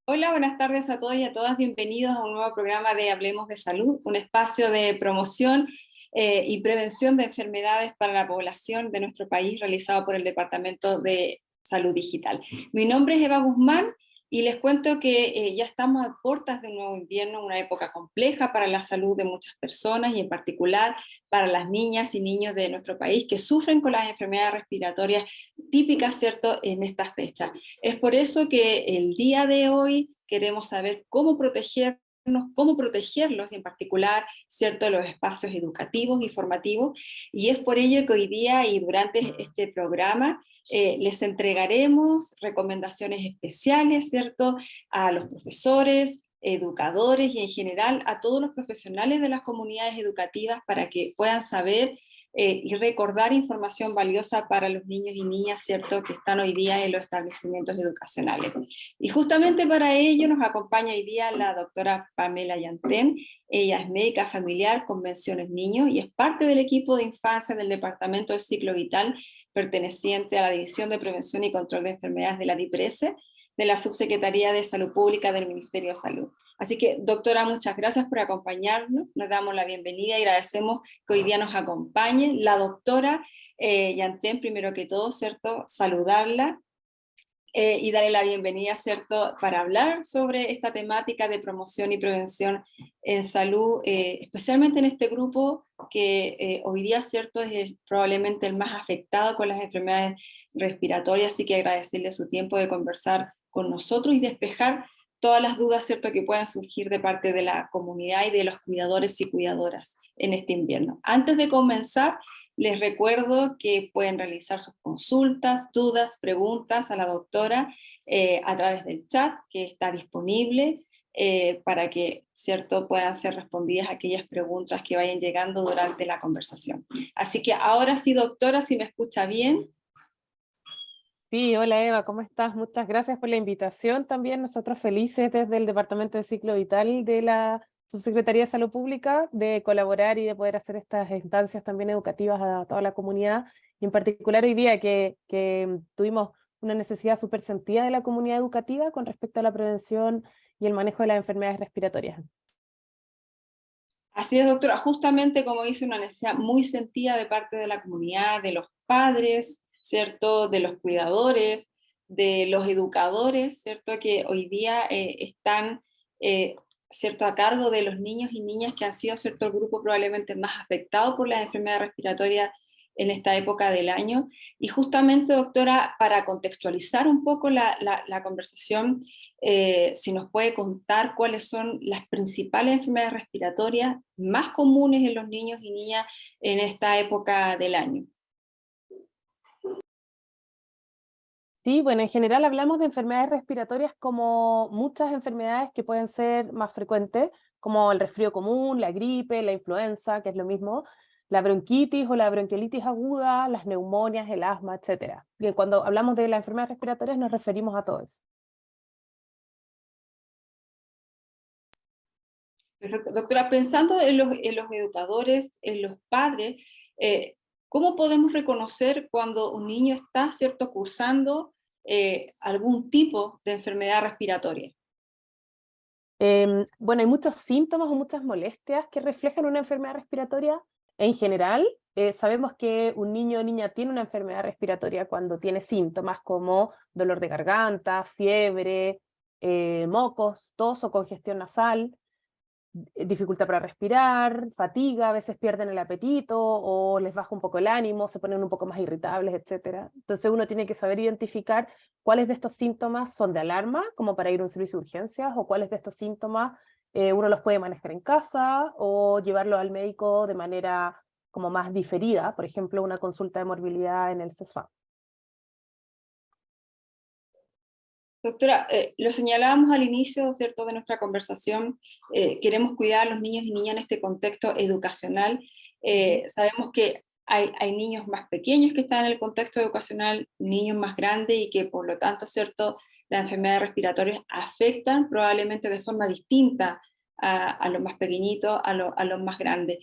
Hola, buenas tardes a todos y a todas. Bienvenidos a un nuevo programa de Hablemos de Salud, un espacio de promoción y prevención de enfermedades para la población de nuestro país, realizado por el Departamento de Salud Digital. Mi nombre es Eva Guzmán y les cuento que ya estamos a puertas de un nuevo invierno, una época compleja para la salud de muchas personas y en particular para las niñas y niños de nuestro país que sufren con las enfermedades respiratorias típicas, ¿cierto?, en estas fechas. Es por eso que el día de hoy queremos saber cómo protegernos, cómo protegerlos, y en particular, ¿cierto?, los espacios educativos y formativos, y es por ello que hoy día y durante este programa les entregaremos recomendaciones especiales, ¿cierto?, a los profesores, educadores y en general a todos los profesionales de las comunidades educativas para que puedan saber y recordar información valiosa para los niños y niñas, ¿cierto?, que están hoy día en los establecimientos educacionales. Y justamente para ello nos acompaña hoy día la doctora Pamela Yantén. Ella es médica familiar con menciones niños y es parte del equipo de infancia del Departamento del Ciclo Vital, perteneciente a la División de Prevención y Control de Enfermedades de la DIPRESE, de la Subsecretaría de Salud Pública del Ministerio de Salud. Así que, doctora, muchas gracias por acompañarnos, nos damos la bienvenida y agradecemos que hoy día nos acompañe. La doctora Yantén, primero que todo, ¿cierto?, saludarla y darle la bienvenida, ¿cierto?, para hablar sobre esta temática de promoción y prevención en salud, especialmente en este grupo que hoy día, ¿cierto?, es probablemente el más afectado con las enfermedades respiratorias, así que agradecerle su tiempo de conversar con nosotros y despejar todas las dudas, ¿cierto?, que puedan surgir de parte de la comunidad y de los cuidadores y cuidadoras en este invierno. Antes de comenzar, les recuerdo que pueden realizar sus consultas, dudas, preguntas a la doctora a través del chat que está disponible para que, ¿cierto?, puedan ser respondidas aquellas preguntas que vayan llegando durante la conversación. Así que ahora sí, doctora, si me escucha bien. Sí, hola Eva, ¿cómo estás? Muchas gracias por la invitación. También nosotros felices desde el Departamento de Ciclo Vital de la Subsecretaría de Salud Pública de colaborar y de poder hacer estas instancias también educativas a toda la comunidad. Y en particular hoy día que tuvimos una necesidad súper sentida de la comunidad educativa con respecto a la prevención y el manejo de las enfermedades respiratorias. Así es, doctora, justamente como dice, una necesidad muy sentida de parte de la comunidad, de los padres, ¿cierto?, de los cuidadores, de los educadores, ¿cierto?, que hoy día están, eh, ¿cierto?, a cargo de los niños y niñas que han sido, ¿cierto?, el grupo probablemente más afectado por las enfermedades respiratorias en esta época del año. Y justamente, doctora, para contextualizar un poco la conversación, si nos puede contar cuáles son las principales enfermedades respiratorias más comunes en los niños y niñas en esta época del año. Sí, bueno, en general hablamos de enfermedades respiratorias como muchas enfermedades que pueden ser más frecuentes, como el resfrío común, la gripe, la influenza, que es lo mismo, la bronquitis o la bronquiolitis aguda, las neumonias, el asma, etcétera. Bien, cuando hablamos de las enfermedades respiratorias nos referimos a todo eso. Perfecto. Doctora, pensando en los educadores, en los padres, ¿cómo podemos reconocer cuando un niño está, ¿cierto?, cursando algún tipo de enfermedad respiratoria? Bueno, hay muchos síntomas o muchas molestias que reflejan una enfermedad respiratoria. En general, sabemos que un niño o niña tiene una enfermedad respiratoria cuando tiene síntomas como dolor de garganta, fiebre, mocos, tos o congestión nasal, dificultad para respirar, fatiga, a veces pierden el apetito o les baja un poco el ánimo, se ponen un poco más irritables, etcétera. Entonces uno tiene que saber identificar cuáles de estos síntomas son de alarma, como para ir a un servicio de urgencias, o cuáles de estos síntomas uno los puede manejar en casa o llevarlo al médico de manera como más diferida, por ejemplo, una consulta de morbilidad en el CESFAM. Doctora, lo señalábamos al inicio, ¿cierto?, de nuestra conversación, queremos cuidar a los niños y niñas en este contexto educacional. Sabemos que hay niños más pequeños que están en el contexto educacional, niños más grandes y que por lo tanto, ¿cierto?, las enfermedades respiratorias afectan probablemente de forma distinta a los más pequeñitos, a los más grandes.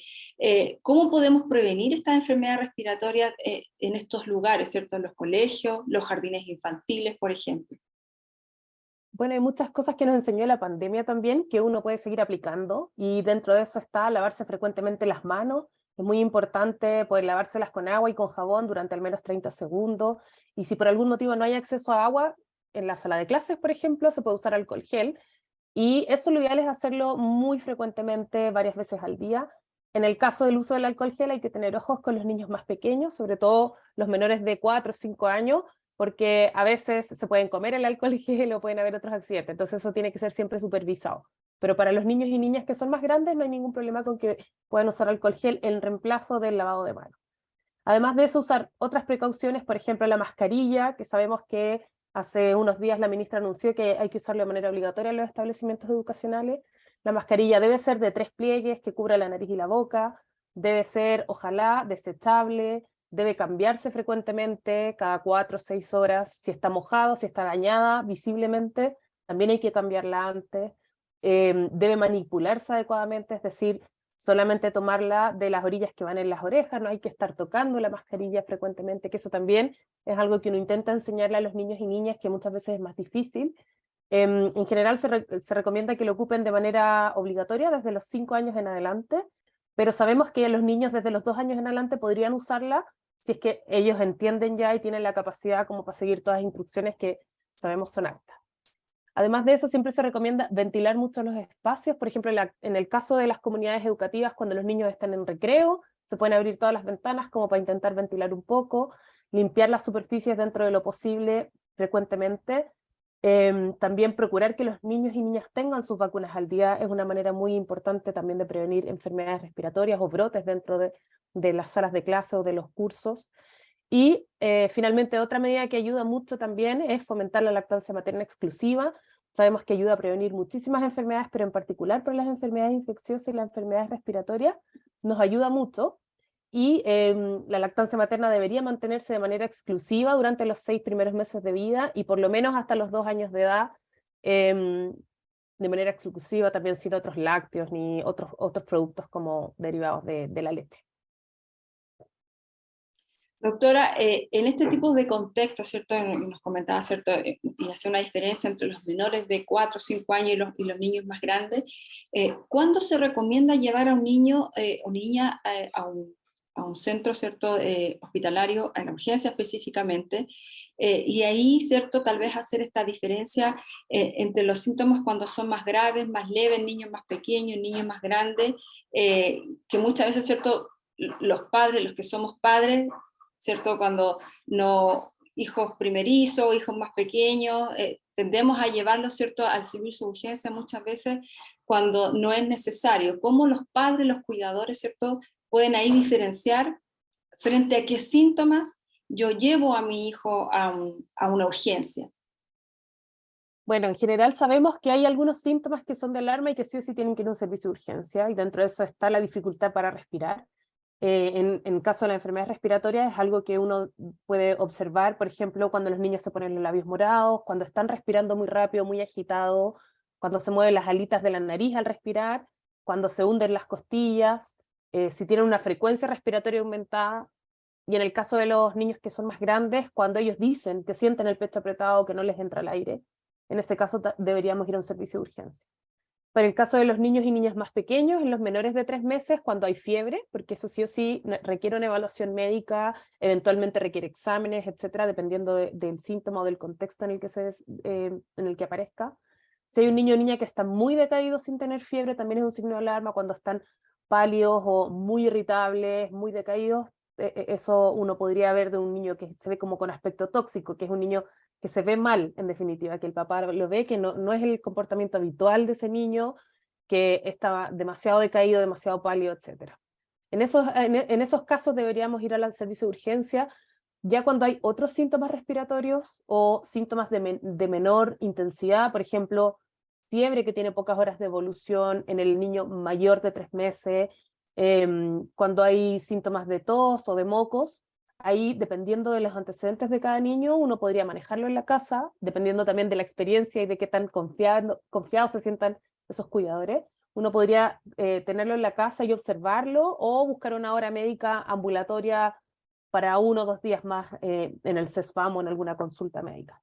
¿Cómo podemos prevenir estas enfermedades respiratorias en estos lugares, ¿cierto?, en los colegios, los jardines infantiles, por ejemplo? Bueno, hay muchas cosas que nos enseñó la pandemia también, que uno puede seguir aplicando, y dentro de eso está lavarse frecuentemente las manos. Es muy importante poder lavárselas con agua y con jabón durante al menos 30 segundos, y si por algún motivo no hay acceso a agua, en la sala de clases, por ejemplo, se puede usar alcohol gel, y eso lo ideal es hacerlo muy frecuentemente, varias veces al día. En el caso del uso del alcohol gel hay que tener ojos con los niños más pequeños, sobre todo los menores de 4 o 5 años, porque a veces se pueden comer el alcohol gel o pueden haber otros accidentes, entonces eso tiene que ser siempre supervisado. Pero para los niños y niñas que son más grandes no hay ningún problema con que puedan usar alcohol gel en reemplazo del lavado de manos. Además de eso, usar otras precauciones, por ejemplo, la mascarilla, que sabemos que hace unos días la ministra anunció que hay que usarla de manera obligatoria en los establecimientos educacionales. La mascarilla debe ser de 3 pliegues que cubra la nariz y la boca, debe ser, ojalá, desechable, debe cambiarse frecuentemente, cada 4 o 6 horas, si está mojado, si está dañada visiblemente, también hay que cambiarla antes. Debe manipularse adecuadamente, es decir, solamente tomarla de las orillas que van en las orejas, no hay que estar tocando la mascarilla frecuentemente, que eso también es algo que uno intenta enseñarle a los niños y niñas, que muchas veces es más difícil. En general se recomienda que lo ocupen de manera obligatoria desde los 5 años en adelante, pero sabemos que los niños desde los 2 años en adelante podrían usarla si es que ellos entienden ya y tienen la capacidad como para seguir todas las instrucciones que sabemos son aptas. Además de eso, siempre se recomienda ventilar mucho los espacios, por ejemplo, en el caso de las comunidades educativas, cuando los niños están en recreo, se pueden abrir todas las ventanas como para intentar ventilar un poco, limpiar las superficies dentro de lo posible frecuentemente. También procurar que los niños y niñas tengan sus vacunas al día es una manera muy importante también de prevenir enfermedades respiratorias o brotes dentro de las salas de clase o de los cursos. Y finalmente, otra medida que ayuda mucho también es fomentar la lactancia materna exclusiva. Sabemos que ayuda a prevenir muchísimas enfermedades, pero en particular por las enfermedades infecciosas y las enfermedades respiratorias, nos ayuda mucho. Y la lactancia materna debería mantenerse de manera exclusiva durante los 6 primeros meses de vida y por lo menos hasta los 2 años de edad, de manera exclusiva, también sin otros lácteos ni otros productos como derivados de la leche. Doctora, en este tipo de contexto, ¿cierto? Nos comentaba, ¿cierto? Y hace una diferencia entre los menores de 4 o 5 años y los niños más grandes. ¿Cuándo se recomienda llevar a un niño o niña a un centro, ¿cierto? Hospitalario, en la urgencia específicamente? Y ahí, ¿cierto? Tal vez hacer esta diferencia entre los síntomas cuando son más graves, más leves, niños más pequeños, niños más grandes, que muchas veces, ¿cierto? Los padres, los que somos padres, ¿cierto? Cuando no, hijos primerizos, hijos más pequeños, tendemos a llevarlos, ¿cierto?, al servicio de urgencia muchas veces cuando no es necesario. ¿Cómo los padres, los cuidadores, ¿cierto?, pueden ahí diferenciar frente a qué síntomas yo llevo a mi hijo a una urgencia? Bueno, en general sabemos que hay algunos síntomas que son de alarma y que sí o sí tienen que ir a un servicio de urgencia, y dentro de eso está la dificultad para respirar. En caso de la enfermedad respiratoria es algo que uno puede observar, por ejemplo, cuando los niños se ponen los labios morados, cuando están respirando muy rápido, muy agitado, cuando se mueven las alitas de la nariz al respirar, cuando se hunden las costillas, si tienen una frecuencia respiratoria aumentada, y en el caso de los niños que son más grandes, cuando ellos dicen que sienten el pecho apretado, que no les entra el aire, en ese caso deberíamos ir a un servicio de urgencia. Para el caso de los niños y niñas más pequeños, en los menores de 3 meses, cuando hay fiebre, porque eso sí o sí requiere una evaluación médica, eventualmente requiere exámenes, etcétera, dependiendo del síntoma o del contexto en en el que aparezca. Si hay un niño o niña que está muy decaído sin tener fiebre, también es un signo de alarma. Cuando están pálidos o muy irritables, muy decaídos, eso uno podría ver de un niño que se ve como con aspecto tóxico, que es un niño que se ve mal, en definitiva, que el papá lo ve, que no es el comportamiento habitual de ese niño, que está demasiado decaído, demasiado pálido, etc. En esos casos deberíamos ir al servicio de urgencia, ya cuando hay otros síntomas respiratorios o síntomas de menor intensidad, por ejemplo, fiebre que tiene pocas horas de evolución en el niño mayor de 3 meses, cuando hay síntomas de tos o de mocos. Ahí, dependiendo de los antecedentes de cada niño, uno podría manejarlo en la casa, dependiendo también de la experiencia y de qué tan confiados se sientan esos cuidadores. Uno podría tenerlo en la casa y observarlo, o buscar una hora médica ambulatoria para 1 o 2 días más en el CESFAM o en alguna consulta médica.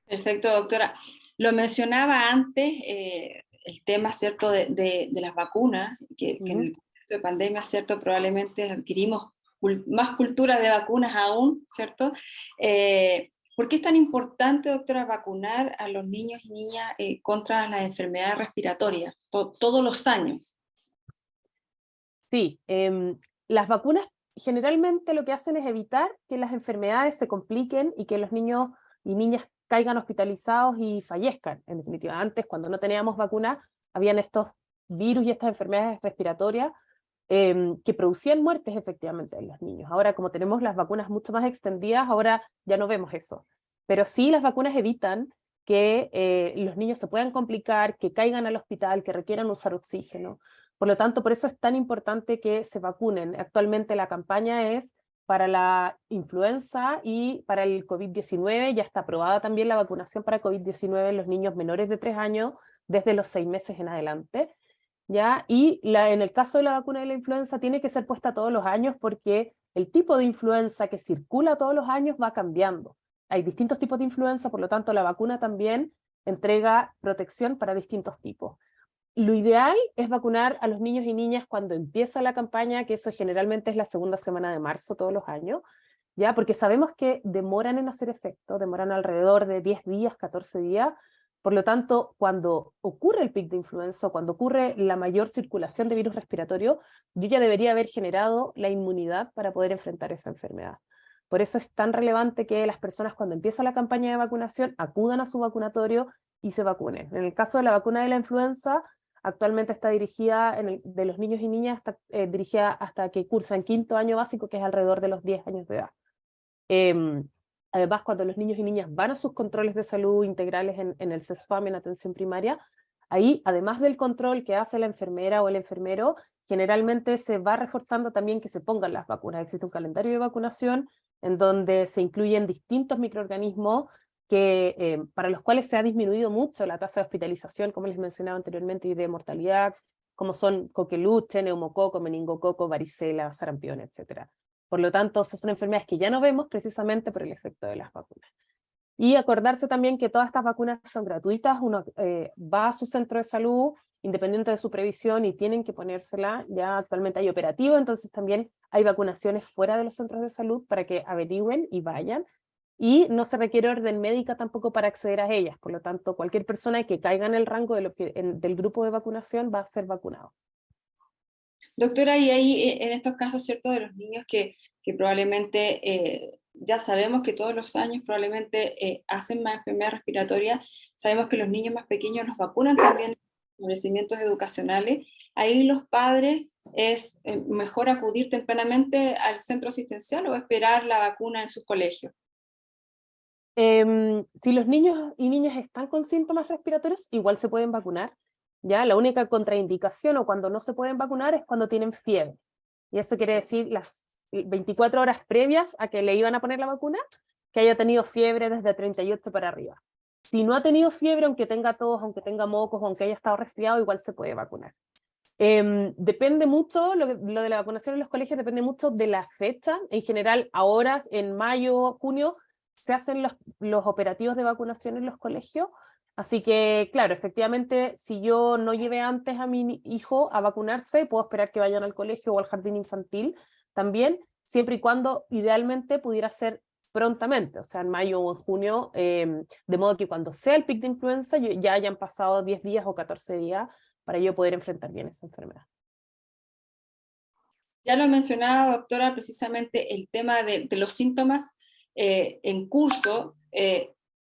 Perfecto, doctora. Lo mencionaba antes, el tema, ¿cierto?, de las vacunas, que en el contexto de pandemia, ¿cierto?, probablemente adquirimos más cultura de vacunas aún, ¿cierto? ¿Por qué es tan importante, doctora, vacunar a los niños y niñas contra las enfermedades respiratorias todos los años? Sí, las vacunas generalmente lo que hacen es evitar que las enfermedades se compliquen y que los niños y niñas caigan hospitalizados y fallezcan. En definitiva, antes, cuando no teníamos vacunas, habían estos virus y estas enfermedades respiratorias que producían muertes efectivamente en los niños. Ahora, como tenemos las vacunas mucho más extendidas, ahora ya no vemos eso. Pero sí, las vacunas evitan que los niños se puedan complicar, que caigan al hospital, que requieran usar oxígeno. Por lo tanto, por eso es tan importante que se vacunen. Actualmente la campaña es para la influenza y para el COVID-19. Ya está aprobada también la vacunación para COVID-19 en los niños menores de 3 años, desde los 6 meses en adelante. ¿Ya? Y en el caso de la vacuna de la influenza tiene que ser puesta todos los años porque el tipo de influenza que circula todos los años va cambiando. Hay distintos tipos de influenza, por lo tanto la vacuna también entrega protección para distintos tipos. Lo ideal es vacunar a los niños y niñas cuando empieza la campaña, que eso generalmente es la segunda semana de marzo todos los años, ¿ya? Porque sabemos que demoran en hacer efecto, demoran alrededor de 10 días, 14 días. Por lo tanto, cuando ocurre el pic de influenza, cuando ocurre la mayor circulación de virus respiratorio, yo ya debería haber generado la inmunidad para poder enfrentar esa enfermedad. Por eso es tan relevante que las personas cuando empieza la campaña de vacunación acudan a su vacunatorio y se vacunen. En el caso de la vacuna de la influenza, actualmente está dirigida, de los niños y niñas, está dirigida hasta que cursan quinto año básico, que es alrededor de los 10 años de edad. Además, cuando los niños y niñas van a sus controles de salud integrales en el CESFAM, en atención primaria, ahí, además del control que hace la enfermera o el enfermero, generalmente se va reforzando también que se pongan las vacunas. Existe un calendario de vacunación en donde se incluyen distintos microorganismos para los cuales se ha disminuido mucho la tasa de hospitalización, como les mencionaba anteriormente, y de mortalidad, como son coqueluche, neumococo, meningococo, varicela, sarampión, etc. Por lo tanto, esas son enfermedades que ya no vemos precisamente por el efecto de las vacunas. Y acordarse también que todas estas vacunas son gratuitas, uno va a su centro de salud, independiente de su previsión, y tienen que ponérsela. Ya actualmente hay operativo, entonces también hay vacunaciones fuera de los centros de salud para que averigüen y vayan. Y no se requiere orden médica tampoco para acceder a ellas, por lo tanto, cualquier persona que caiga en el rango del grupo de vacunación va a ser vacunado. Doctora, y ahí en estos casos, ¿cierto?, de los niños que probablemente ya sabemos que todos los años probablemente hacen más enfermedades respiratorias, sabemos que los niños más pequeños los vacunan también en establecimientos educacionales, ahí los padres es mejor acudir tempranamente al centro asistencial o esperar la vacuna en sus colegios. Si los niños y niñas están con síntomas respiratorios, igual se pueden vacunar. ¿Ya? La única contraindicación o cuando no se pueden vacunar es cuando tienen fiebre. Y eso quiere decir las 24 horas previas a que le iban a poner la vacuna, que haya tenido fiebre desde 38 para arriba. Si no ha tenido fiebre, aunque tenga tos, aunque tenga mocos, aunque haya estado resfriado, igual se puede vacunar. Depende mucho, lo de la vacunación en los colegios depende mucho de la fecha. En general, ahora, en mayo, junio, se hacen los operativos de vacunación en los colegios. Así que, claro, efectivamente, si yo no llevé antes a mi hijo a vacunarse, puedo esperar que vayan al colegio o al jardín infantil también, siempre y cuando idealmente pudiera ser prontamente, o sea, en mayo o en junio, de modo que cuando sea el pic de influenza ya hayan pasado 10 días o 14 días para yo poder enfrentar bien esa enfermedad. Ya lo mencionaba, doctora, precisamente el tema de los síntomas en curso.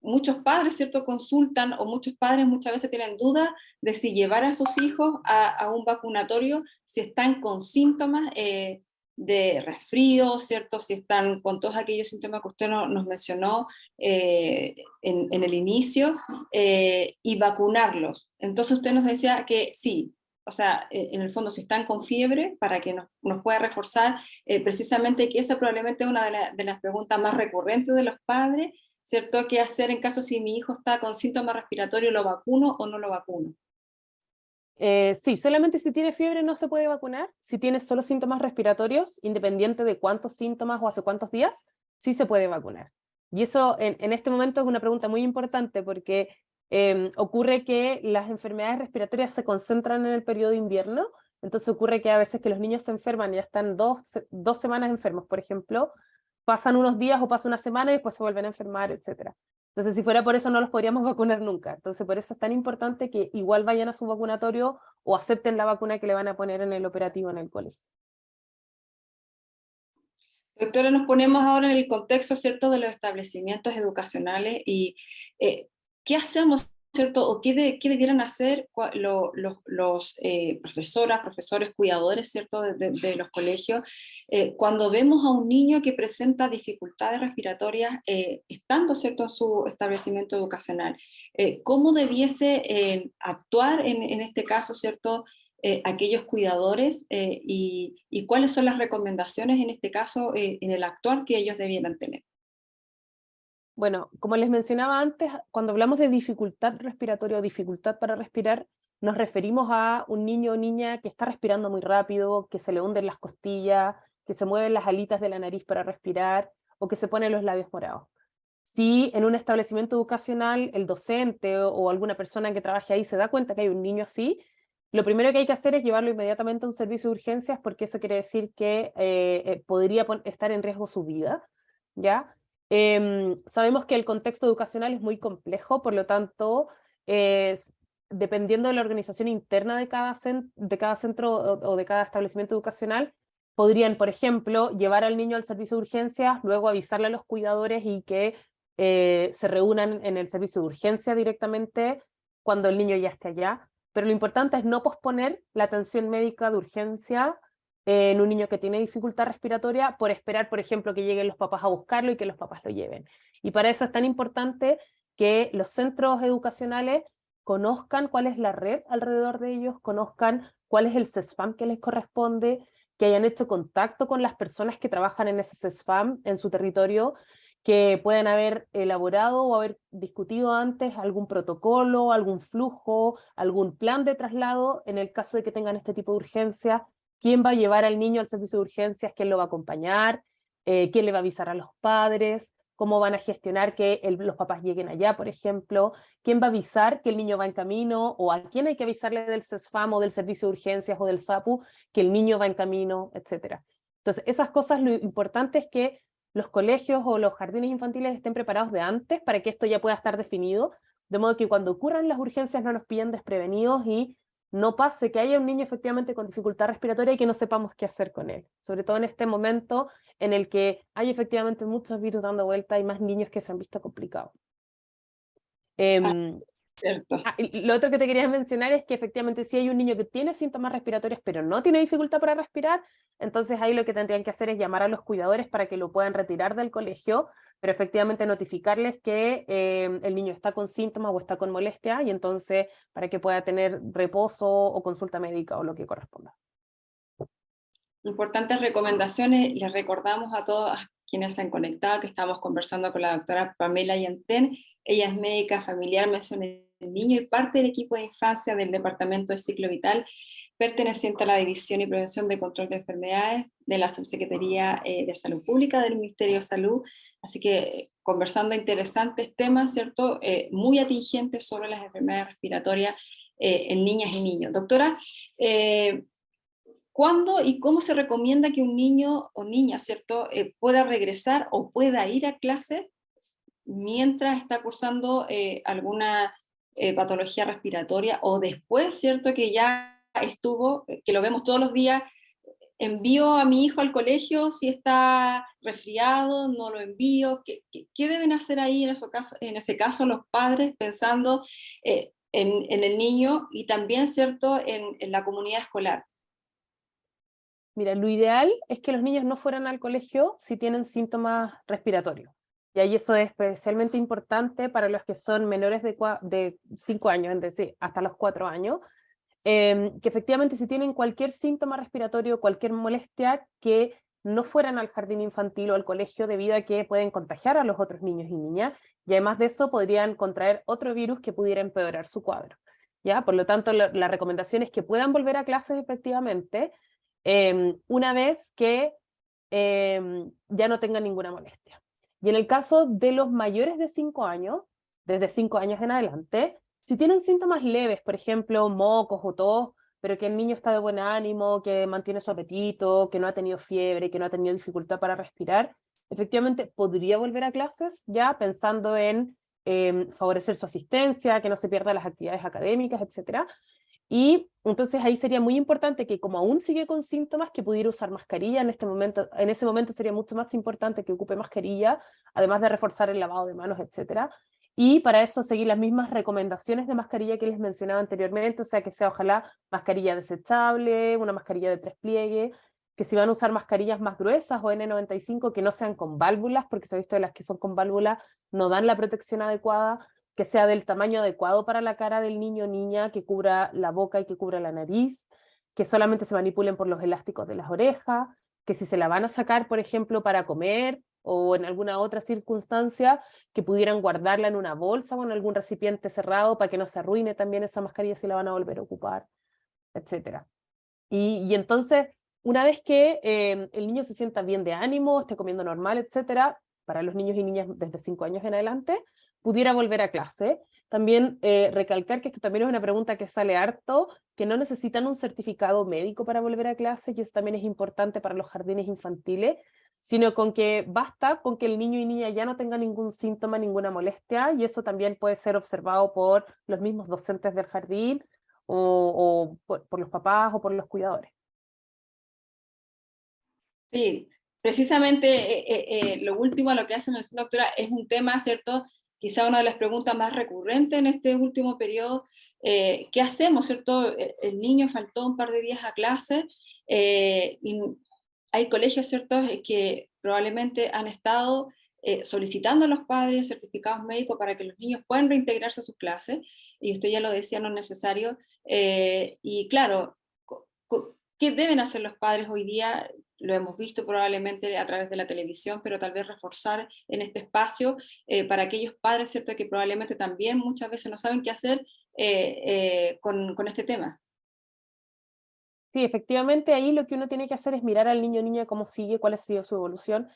Muchos padres, ¿cierto?, consultan, o muchos padres muchas veces tienen dudas de si llevar a sus hijos a un vacunatorio, si están con síntomas de resfrío, ¿cierto?, si están con todos aquellos síntomas que usted nos mencionó en el inicio, y vacunarlos. Entonces usted nos decía que sí, o sea, en el fondo, si están con fiebre, para que nos pueda reforzar, precisamente que esa probablemente es una de las preguntas más recurrentes de los padres, ¿cierto? ¿Qué hacer en caso si mi hijo está con síntomas respiratorios, lo vacuno o no lo vacuno? Sí, solamente si tiene fiebre no se puede vacunar. Si tiene solo síntomas respiratorios, independiente de cuántos síntomas o hace cuántos días, sí se puede vacunar. Y eso en este momento es una pregunta muy importante porque ocurre que las enfermedades respiratorias se concentran en el periodo de invierno, entonces ocurre que a veces que los niños se enferman y ya están dos semanas enfermos, por ejemplo, pasan unos días o pasa una semana y después se vuelven a enfermar, etcétera. Entonces, si fuera por eso, no los podríamos vacunar nunca. Entonces, por eso es tan importante que igual vayan a su vacunatorio o acepten la vacuna que le van a poner en el operativo en el colegio. Doctora, nos ponemos ahora en el contexto, ¿cierto?, de los establecimientos educacionales y ¿qué hacemos, ¿cierto?, o qué debieran hacer los profesores, cuidadores, ¿cierto?, de los colegios, cuando vemos a un niño que presenta dificultades respiratorias estando, ¿cierto?, en su establecimiento educacional? ¿Cómo debiese actuar en este caso, ¿cierto?, aquellos cuidadores y cuáles son las recomendaciones en este caso en el actuar que ellos debieran tener? Bueno, como les mencionaba antes, cuando hablamos de dificultad respiratoria o dificultad para respirar, nos referimos a un niño o niña que está respirando muy rápido, que se le hunden las costillas, que se mueven las alitas de la nariz para respirar o que se ponen los labios morados. Si en un establecimiento educacional el docente o alguna persona que trabaje ahí se da cuenta que hay un niño así, lo primero que hay que hacer es llevarlo inmediatamente a un servicio de urgencias porque eso quiere decir que podría estar en riesgo su vida, ¿ya? Sabemos que el contexto educacional es muy complejo, por lo tanto, dependiendo de la organización interna de cada centro o de cada establecimiento educacional, podrían, por ejemplo, llevar al niño al servicio de urgencias, luego avisarle a los cuidadores y que se reúnan en el servicio de urgencia directamente cuando el niño ya esté allá. Pero lo importante es no posponer la atención médica de urgencia en un niño que tiene dificultad respiratoria por esperar, por ejemplo, que lleguen los papás a buscarlo y que los papás lo lleven. Y para eso es tan importante que los centros educacionales conozcan cuál es la red alrededor de ellos, conozcan cuál es el CESFAM que les corresponde, que hayan hecho contacto con las personas que trabajan en ese CESFAM en su territorio, que puedan haber elaborado o haber discutido antes algún protocolo, algún flujo, algún plan de traslado en el caso de que tengan este tipo de urgencia, quién va a llevar al niño al servicio de urgencias, quién lo va a acompañar, quién le va a avisar a los padres, cómo van a gestionar que los papás lleguen allá, por ejemplo, quién va a avisar que el niño va en camino, o a quién hay que avisarle del CESFAM o del servicio de urgencias o del SAPU que el niño va en camino, etc. Entonces, esas cosas, lo importante es que los colegios o los jardines infantiles estén preparados de antes para que esto ya pueda estar definido, de modo que cuando ocurran las urgencias no nos pillen desprevenidos y no pase que haya un niño efectivamente con dificultad respiratoria y que no sepamos qué hacer con él. Sobre todo en este momento en el que hay efectivamente muchos virus dando vuelta y más niños que se han visto complicados. Ah, cierto. Y lo otro que te quería mencionar es que efectivamente si hay un niño que tiene síntomas respiratorios pero no tiene dificultad para respirar, entonces ahí lo que tendrían que hacer es llamar a los cuidadores para que lo puedan retirar del colegio, pero efectivamente notificarles que el niño está con síntomas o está con molestia y entonces para que pueda tener reposo o consulta médica o lo que corresponda. Importantes recomendaciones. Les recordamos a todos quienes se han conectado que estamos conversando con la doctora Pamela Yantén. Ella es médica familiar, mencioné el niño y parte del equipo de infancia del Departamento de Ciclo Vital, perteneciente a la División y Prevención de Control de Enfermedades de la Subsecretaría de Salud Pública del Ministerio de Salud. Así que conversando interesantes temas, ¿cierto? Muy atingentes sobre las enfermedades respiratorias en niñas y niños. Doctora, ¿cuándo y cómo se recomienda que un niño o niña, ¿cierto?, pueda regresar o pueda ir a clase mientras está cursando alguna patología respiratoria o después, ¿cierto?, que ya estuvo, que lo vemos todos los días, envío a mi hijo al colegio si está resfriado, no lo envío? ¿Qué deben hacer ahí en ese caso los padres pensando en el niño y también, ¿cierto?, en la comunidad escolar? Mira, lo ideal es que los niños no fueran al colegio si tienen síntomas respiratorios. Y ahí eso es especialmente importante para los que son menores de 5 años, es decir, hasta los 4 años, que efectivamente si tienen cualquier síntoma respiratorio, cualquier molestia, que no fueran al jardín infantil o al colegio debido a que pueden contagiar a los otros niños y niñas, y además de eso podrían contraer otro virus que pudiera empeorar su cuadro. ¿Ya? Por lo tanto, la recomendación es que puedan volver a clases efectivamente una vez que ya no tengan ninguna molestia. Y en el caso de los mayores de 5 años, desde 5 años en adelante, si tienen síntomas leves, por ejemplo, mocos o tos, pero que el niño está de buen ánimo, que mantiene su apetito, que no ha tenido fiebre, que no ha tenido dificultad para respirar, efectivamente podría volver a clases ya pensando en favorecer su asistencia, que no se pierdan las actividades académicas, etcétera. Y entonces ahí sería muy importante que como aún sigue con síntomas, que pudiera usar mascarilla en este momento. En ese momento sería mucho más importante que ocupe mascarilla, además de reforzar el lavado de manos, etcétera. Y para eso seguir las mismas recomendaciones de mascarilla que les mencionaba anteriormente, o sea, que sea ojalá mascarilla desechable, una mascarilla de 3 pliegues, que si van a usar mascarillas más gruesas o N95 que no sean con válvulas, porque se ha visto que las que son con válvulas no dan la protección adecuada, que sea del tamaño adecuado para la cara del niño o niña, que cubra la boca y que cubra la nariz, que solamente se manipulen por los elásticos de las orejas, que si se la van a sacar, por ejemplo, para comer o en alguna otra circunstancia, que pudieran guardarla en una bolsa o en algún recipiente cerrado para que no se arruine también esa mascarilla si la van a volver a ocupar, etcétera. Y entonces, una vez que el niño se sienta bien de ánimo, esté comiendo normal, etcétera, para los niños y niñas desde 5 años en adelante, pudiera volver a clase. También recalcar que esto también es una pregunta que sale harto, que no necesitan un certificado médico para volver a clase, y eso también es importante para los jardines infantiles, sino con que basta con que el niño y niña ya no tengan ningún síntoma, ninguna molestia, y eso también puede ser observado por los mismos docentes del jardín o por los papás o por los cuidadores. Sí, precisamente lo último a lo que hace mención, doctora, es un tema, ¿cierto? Quizá una de las preguntas más recurrentes en este último periodo. ¿Qué hacemos, cierto? El niño faltó un par de días a clase, y hay colegios, ¿cierto?, que probablemente han estado solicitando a los padres certificados médicos para que los niños puedan reintegrarse a sus clases, y usted ya lo decía, no es necesario. Y claro, ¿qué deben hacer los padres hoy día? Lo hemos visto probablemente a través de la televisión, pero tal vez reforzar en este espacio para aquellos padres, ¿cierto?, que probablemente también muchas veces no saben qué hacer con este tema. Sí, efectivamente, ahí lo que uno tiene que hacer es mirar al niño o niña cómo sigue, cuál ha sido su evolución.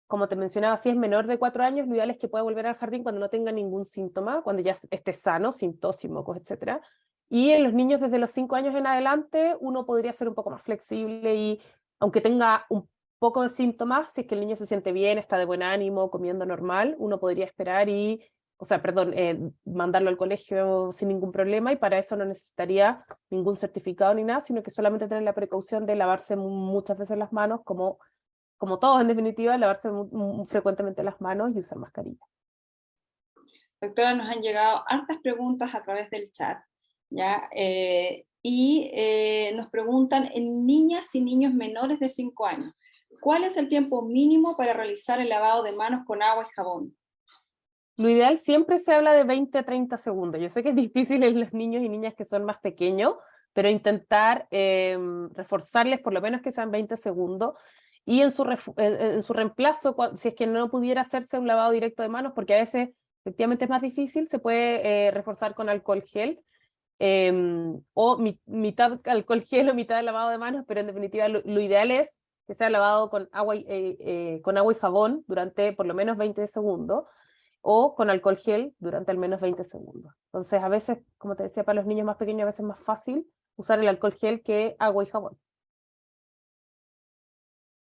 Como te mencionaba, si es menor de 4 años, lo ideal es que pueda volver al jardín cuando no tenga ningún síntoma, cuando ya esté sano, sin tos, sin mocos, etc. Y en los niños desde los 5 años en adelante, uno podría ser un poco más flexible y, aunque tenga un poco de síntomas, si es que el niño se siente bien, está de buen ánimo, comiendo normal, uno podría esperar y, o sea, perdón, mandarlo al colegio sin ningún problema, y para eso no necesitaría ningún certificado ni nada, sino que solamente tener la precaución de lavarse muchas veces las manos, como todos en definitiva, lavarse frecuentemente las manos y usar mascarilla. Doctora, nos han llegado hartas preguntas a través del chat, ¿ya? Y nos preguntan, en niñas y niños menores de 5 años, ¿cuál es el tiempo mínimo para realizar el lavado de manos con agua y jabón? Lo ideal siempre se habla de 20 a 30 segundos. Yo sé que es difícil en los niños y niñas que son más pequeños, pero intentar reforzarles por lo menos que sean 20 segundos. Y en su reemplazo, si es que no pudiera hacerse un lavado directo de manos, porque a veces efectivamente es más difícil, se puede reforzar con alcohol gel, o mitad alcohol gel o mitad de lavado de manos, pero en definitiva lo ideal es que sea lavado con agua y jabón durante por lo menos 20 segundos, o con alcohol gel durante al menos 20 segundos. Entonces, a veces, como te decía, para los niños más pequeños a veces es más fácil usar el alcohol gel que agua y jabón.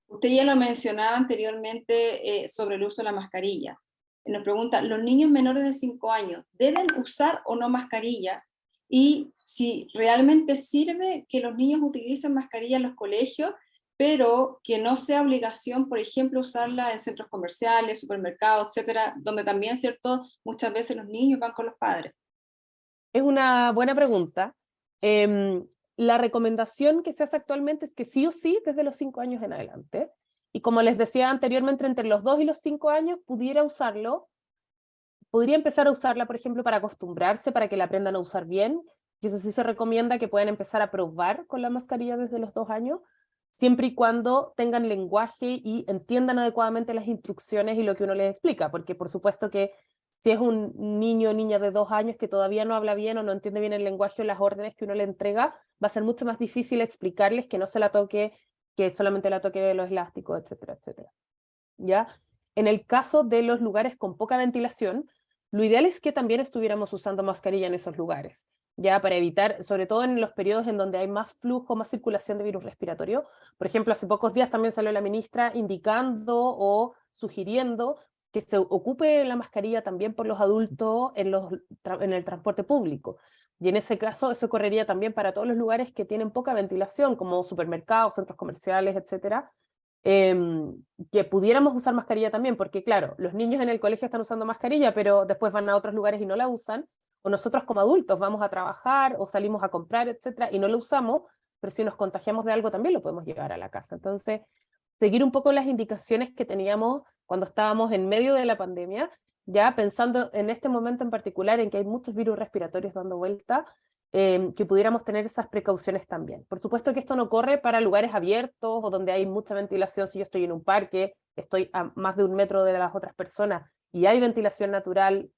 Usted ya lo mencionaba anteriormente sobre el uso de la mascarilla. Nos pregunta, ¿los niños menores de 5 años deben usar o no mascarilla? Y si realmente sirve que los niños utilicen mascarilla en los colegios, pero que no sea obligación, por ejemplo, usarla en centros comerciales, supermercados, etcétera, donde también, ¿cierto?, muchas veces los niños van con los padres. Es una buena pregunta. La recomendación que se hace actualmente es que sí o sí desde los 5 años en adelante. Y como les decía anteriormente, entre los 2 y los 5 años pudiera usarlo, podría empezar a usarla, por ejemplo, para acostumbrarse, para que la aprendan a usar bien. Y eso sí se recomienda que puedan empezar a probar con la mascarilla desde los 2 años, siempre y cuando tengan lenguaje y entiendan adecuadamente las instrucciones y lo que uno les explica, porque por supuesto que si es un niño o niña de 2 años que todavía no habla bien o no entiende bien el lenguaje o las órdenes que uno le entrega, va a ser mucho más difícil explicarles que no se la toque, que solamente la toque de los elásticos, etcétera, etcétera. ¿Ya? en el caso de los lugares con poca ventilación, lo ideal es que también estuviéramos usando mascarilla en esos lugares, ya para evitar, sobre todo en los periodos en donde hay más flujo, más circulación de virus respiratorio. Por ejemplo, hace pocos días también salió la ministra indicando o sugiriendo que se ocupe la mascarilla también por los adultos en el transporte público. Y en ese caso, eso correría también para todos los lugares que tienen poca ventilación, como supermercados, centros comerciales, etcétera, que pudiéramos usar mascarilla también, porque claro, los niños en el colegio están usando mascarilla, pero después van a otros lugares y no la usan, o nosotros como adultos vamos a trabajar o salimos a comprar, etcétera, y no lo usamos, pero si nos contagiamos de algo también lo podemos llevar a la casa. Entonces, seguir un poco las indicaciones que teníamos cuando estábamos en medio de la pandemia, ya pensando en este momento en particular en que hay muchos virus respiratorios dando vuelta, que pudiéramos tener esas precauciones también. Por supuesto que esto no corre para lugares abiertos o donde hay mucha ventilación. Si yo estoy en un parque, estoy a más de 1 metro de las otras personas y hay ventilación natural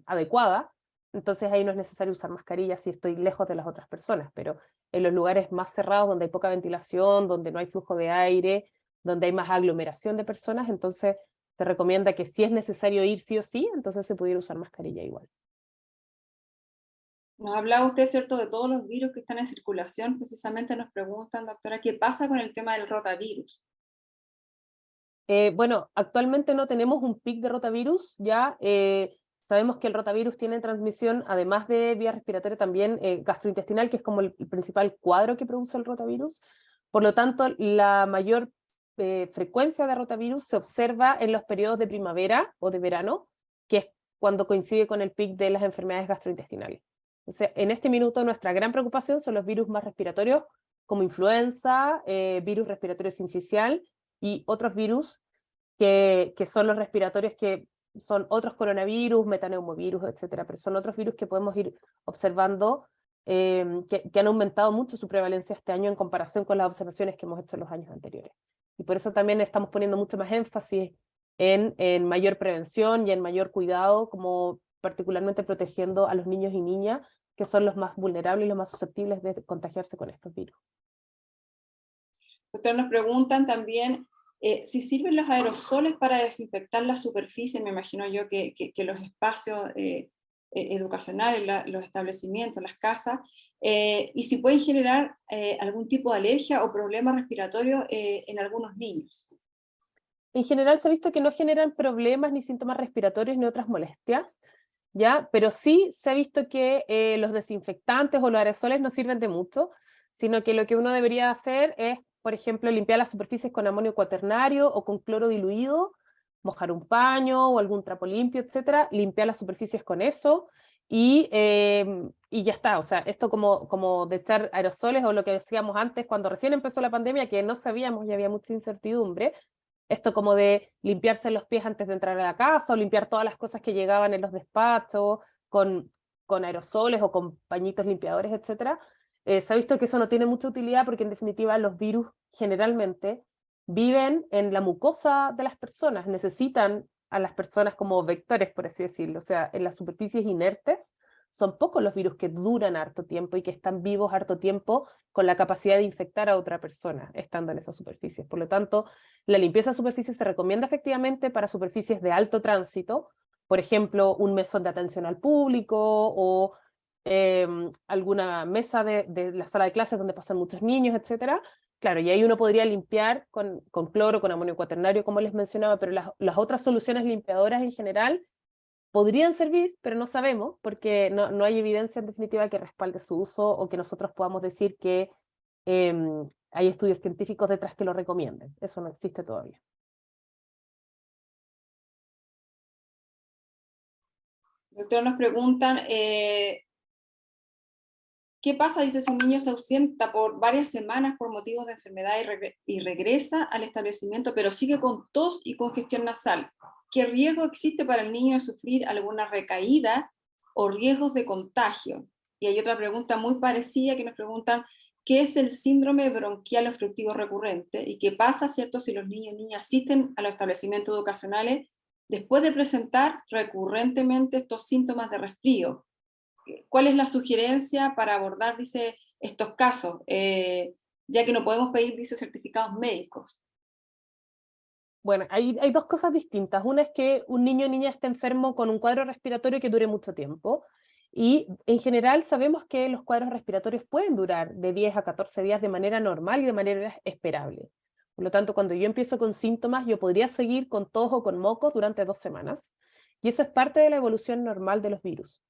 adecuada, entonces ahí no es necesario usar mascarilla si estoy lejos de las otras personas, pero en los lugares más cerrados, donde hay poca ventilación, donde no hay flujo de aire, donde hay más aglomeración de personas, entonces se recomienda que si es necesario ir sí o sí, entonces se pudiera usar mascarilla igual. Nos hablaba usted, ¿cierto?, de todos los virus que están en circulación. Precisamente nos preguntan, doctora, ¿qué pasa con el tema del rotavirus? Bueno, actualmente no tenemos un pic de rotavirus, ya sabemos que el rotavirus tiene transmisión, además de vía respiratoria, también gastrointestinal, que es como el principal cuadro que produce el rotavirus. Por lo tanto, la mayor frecuencia de rotavirus se observa en los periodos de primavera o de verano, que es cuando coincide con el pic de las enfermedades gastrointestinales. O sea, en este minuto nuestra gran preocupación son los virus más respiratorios, como influenza, virus respiratorio sincicial, y otros virus que son los respiratorios, que son otros coronavirus, metaneumovirus, etcétera, pero son otros virus que podemos ir observando que han aumentado mucho su prevalencia este año en comparación con las observaciones que hemos hecho en los años anteriores. Y por eso también estamos poniendo mucho más énfasis en mayor prevención y en mayor cuidado, como particularmente protegiendo a los niños y niñas, que son los más vulnerables y los más susceptibles de contagiarse con estos virus. Doctor, nos preguntan también si sirven los aerosoles para desinfectar la superficie. Me imagino yo que los espacios educacionales, los establecimientos, las casas, y si pueden generar algún tipo de alergia o problema respiratorio en algunos niños. En general se ha visto que no generan problemas ni síntomas respiratorios ni otras molestias, ¿ya? Pero sí se ha visto que los desinfectantes o los aerosoles no sirven de mucho, sino que lo que uno debería hacer es, por ejemplo, limpiar las superficies con amonio cuaternario o con cloro diluido, mojar un paño o algún trapo limpio, etcétera, limpiar las superficies con eso y ya está. O sea, esto como de echar aerosoles o lo que decíamos antes cuando recién empezó la pandemia, que no sabíamos y había mucha incertidumbre, esto como de limpiarse los pies antes de entrar a la casa o limpiar todas las cosas que llegaban en los despachos con, con aerosoles o con pañitos limpiadores, etcétera. Se ha visto que eso no tiene mucha utilidad porque en definitiva los virus generalmente viven en la mucosa de las personas, necesitan a las personas como vectores, por así decirlo, o sea, en las superficies inertes son pocos los virus que duran harto tiempo y que están vivos harto tiempo con la capacidad de infectar a otra persona estando en esas superficies. Por lo tanto, la limpieza de superficies se recomienda efectivamente para superficies de alto tránsito, por ejemplo, un mesón de atención al público o alguna mesa de la sala de clases donde pasan muchos niños, etcétera. Claro, y ahí uno podría limpiar con cloro, con amonio cuaternario, como les mencionaba, pero las otras soluciones limpiadoras en general podrían servir, pero no sabemos, porque no hay evidencia en definitiva que respalde su uso o que nosotros podamos decir que hay estudios científicos detrás que lo recomienden. Eso no existe todavía. Doctor, nos preguntan, ¿qué pasa, dice, si un niño se ausenta por varias semanas por motivos de enfermedad y regresa al establecimiento, pero sigue con tos y congestión nasal? ¿Qué riesgo existe para el niño de sufrir alguna recaída o riesgos de contagio? Y hay otra pregunta muy parecida que nos preguntan, ¿qué es el síndrome bronquial obstructivo recurrente? ¿Y qué pasa, cierto, si los niños y niñas asisten a los establecimientos educacionales después de presentar recurrentemente estos síntomas de resfrío? ¿Cuál es la sugerencia para abordar, dice, estos casos? Ya que no podemos pedir, dice, certificados médicos. Bueno, hay dos cosas distintas. Una es que un niño o niña esté enfermo con un cuadro respiratorio que dure mucho tiempo. Y en general sabemos que los cuadros respiratorios pueden durar de 10 a 14 días de manera normal y de manera esperable. Por lo tanto, cuando yo empiezo con síntomas, yo podría seguir con tos o con mocos durante 2 semanas. Y eso es parte de la evolución normal de los virus.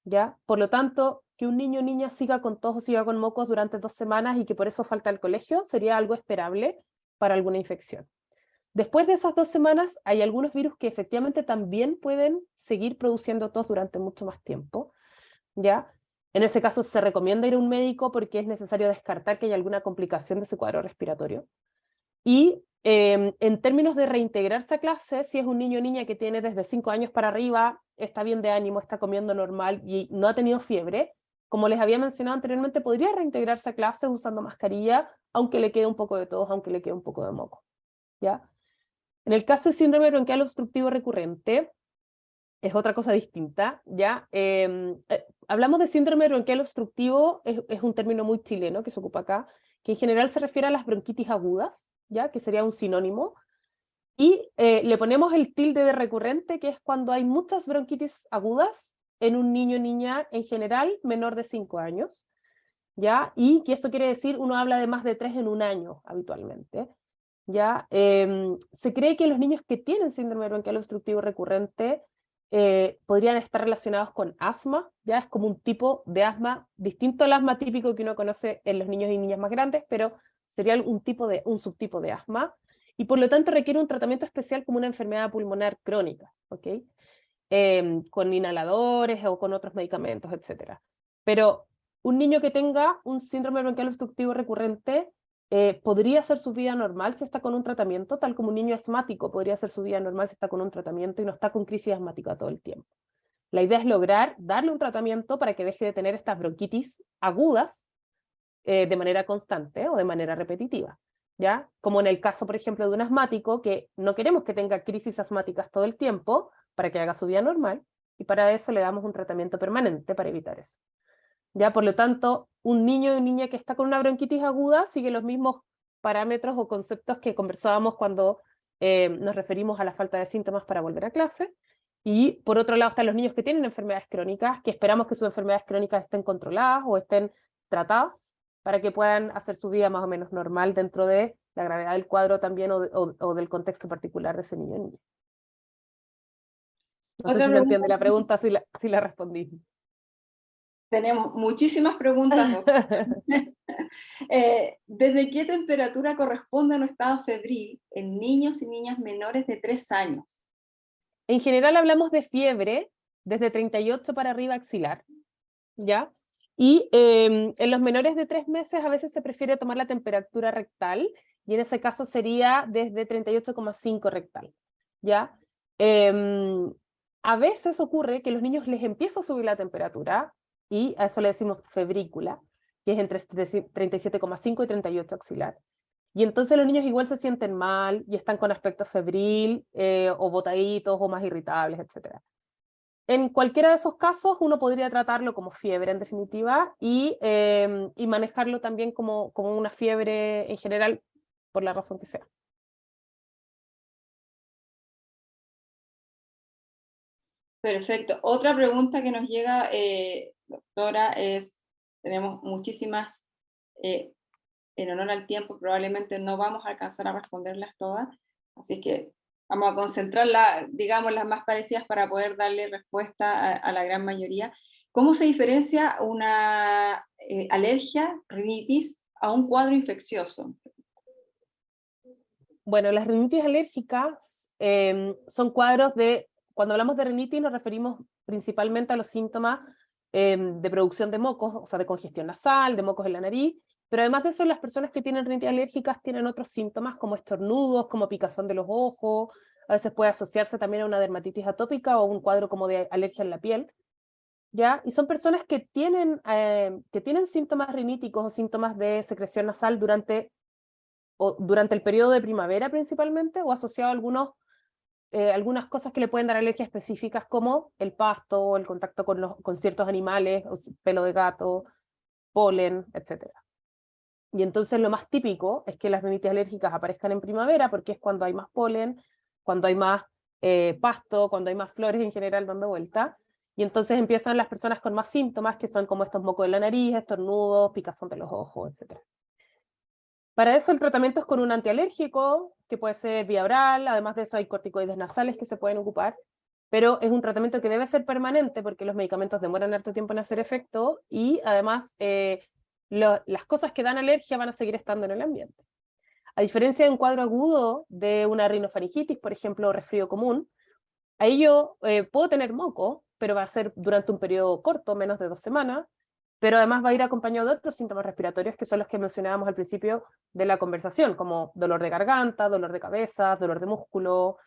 ¿Ya? Por lo tanto, que un niño o niña siga con tos o siga con mocos durante 2 semanas y que por eso falta al colegio sería algo esperable para alguna infección. Después de esas 2 semanas, hay algunos virus que efectivamente también pueden seguir produciendo tos durante mucho más tiempo, ¿ya? En ese caso se recomienda ir a un médico porque es necesario descartar que haya alguna complicación de ese cuadro respiratorio. Y en términos de reintegrarse a clase, si es un niño o niña que tiene desde 5 años para arriba, está bien de ánimo, está comiendo normal y no ha tenido fiebre, como les había mencionado anteriormente, podría reintegrarse a clase usando mascarilla, aunque le quede un poco de tos, aunque le quede un poco de moco, ¿ya? En el caso de síndrome bronquial obstructivo recurrente, es otra cosa distinta, ¿ya? Hablamos de síndrome bronquial obstructivo, es un término muy chileno que se ocupa acá, que en general se refiere a las bronquitis agudas, ¿ya? Que sería un sinónimo, y le ponemos el tilde de recurrente, que es cuando hay muchas bronquitis agudas en un niño o niña, en general, menor de 5 años, ¿ya? Y que eso quiere decir, uno habla de más de 3 en un año, habitualmente, ¿ya? Se cree que los niños que tienen síndrome bronquial obstructivo recurrente podrían estar relacionados con asma, ya es como un tipo de asma distinto al asma típico que uno conoce en los niños y niñas más grandes, pero sería un subtipo de asma, y por lo tanto requiere un tratamiento especial como una enfermedad pulmonar crónica, ¿ok? Con inhaladores o con otros medicamentos, etcétera. Pero un niño que tenga un síndrome bronquial obstructivo recurrente podría hacer su vida normal si está con un tratamiento, tal como un niño asmático podría hacer su vida normal si está con un tratamiento y no está con crisis asmática todo el tiempo. La idea es lograr darle un tratamiento para que deje de tener estas bronquitis agudas de manera constante o de manera repetitiva, ¿ya? Como en el caso, por ejemplo, de un asmático, que no queremos que tenga crisis asmáticas todo el tiempo para que haga su vida normal, y para eso le damos un tratamiento permanente para evitar eso. ¿Ya? Por lo tanto, un niño y una niña que está con una bronquitis aguda sigue los mismos parámetros o conceptos que conversábamos cuando nos referimos a la falta de síntomas para volver a clase. Y por otro lado están los niños que tienen enfermedades crónicas, que esperamos que sus enfermedades crónicas estén controladas o estén tratadas para que puedan hacer su vida más o menos normal dentro de la gravedad del cuadro también o del contexto particular de ese niño o niña. No sé Otra si se pregunta, entiende la pregunta, si la respondí. tenemos muchísimas preguntas, doctor. ¿Desde qué temperatura corresponde a un estado febril en niños y niñas menores de 3 años? En general hablamos de fiebre desde 38 para arriba axilar, ¿ya? Y en los menores de 3 meses a veces se prefiere tomar la temperatura rectal, y en ese caso sería desde 38,5 rectal, ¿ya? Em, a veces ocurre que a los niños les empieza a subir la temperatura, y a eso le decimos febrícula, que es entre 37,5 y 38 axilar. Y entonces los niños igual se sienten mal y están con aspecto febril o botaditos o más irritables, etc. En cualquiera de esos casos uno podría tratarlo como fiebre en definitiva y manejarlo también como una fiebre en general por la razón que sea. Perfecto. Otra pregunta que nos llega, doctora, tenemos muchísimas, en honor al tiempo probablemente no vamos a alcanzar a responderlas todas, así que vamos a concentrar digamos, las más parecidas para poder darle respuesta a la gran mayoría. ¿Cómo se diferencia una alergia, rinitis, a un cuadro infeccioso? Bueno, las rinitis alérgicas son cuadros cuando hablamos de rinitis nos referimos principalmente a los síntomas de producción de mocos, o sea, de congestión nasal, de mocos en la nariz, pero además de eso las personas que tienen rinitis alérgicas tienen otros síntomas como estornudos, como picazón de los ojos, a veces puede asociarse también a una dermatitis atópica o un cuadro como de alergia en la piel, ¿ya? Y son personas que tienen síntomas riníticos o síntomas de secreción nasal durante el periodo de primavera principalmente, o asociado a algunas cosas que le pueden dar alergias específicas como el pasto, el contacto con ciertos animales, pelo de gato, polen, etc. Y entonces lo más típico es que las rinitis alérgicas aparezcan en primavera, porque es cuando hay más polen, cuando hay más pasto, cuando hay más flores en general dando vuelta, y entonces empiezan las personas con más síntomas, que son como estos mocos en la nariz, estornudos, picazón de los ojos, etc. Para eso el tratamiento es con un antialérgico, que puede ser vía oral, además de eso hay corticoides nasales que se pueden ocupar, pero es un tratamiento que debe ser permanente porque los medicamentos demoran harto tiempo en hacer efecto y además las cosas que dan alergia van a seguir estando en el ambiente. A diferencia de un cuadro agudo de una rinofaringitis, por ejemplo, o resfrío común, ahí yo puedo tener moco, pero va a ser durante un periodo corto, menos de 2 semanas, pero además va a ir acompañado de otros síntomas respiratorios que son los que mencionábamos al principio de la conversación, como dolor de garganta, dolor de cabeza, dolor de músculo,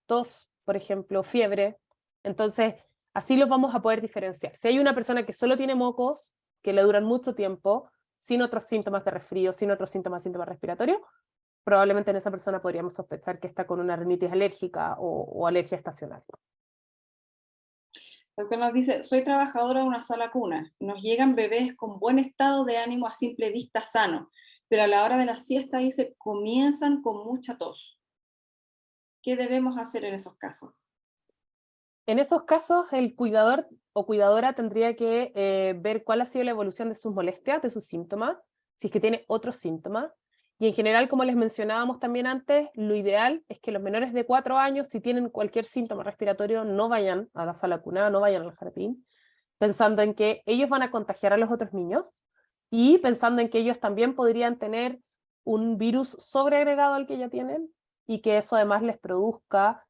tos, por ejemplo, fiebre. Entonces, así los vamos a poder diferenciar. Si hay una persona que solo tiene mocos, que le duran mucho tiempo, sin otros síntomas de resfrío, sin otros síntomas respiratorios, probablemente en esa persona podríamos sospechar que está con una rinitis alérgica o alergia estacional. Doctor nos dice, soy trabajadora de una sala cuna. Nos llegan bebés con buen estado de ánimo a simple vista sano, pero a la hora de la siesta, dice, comienzan con mucha tos. ¿Qué debemos hacer en esos casos? En esos casos, el cuidador o cuidadora tendría que ver cuál ha sido la evolución de sus molestias, de sus síntomas, si es que tiene otros síntomas. Y en general, como les mencionábamos también antes, lo ideal es que los menores de 4 años, si tienen cualquier síntoma respiratorio, no vayan a la sala cuna, no vayan al jardín, pensando en que ellos van a contagiar a los otros niños y pensando en que ellos también podrían tener un virus sobreagregado al que ya tienen y que eso además les produzca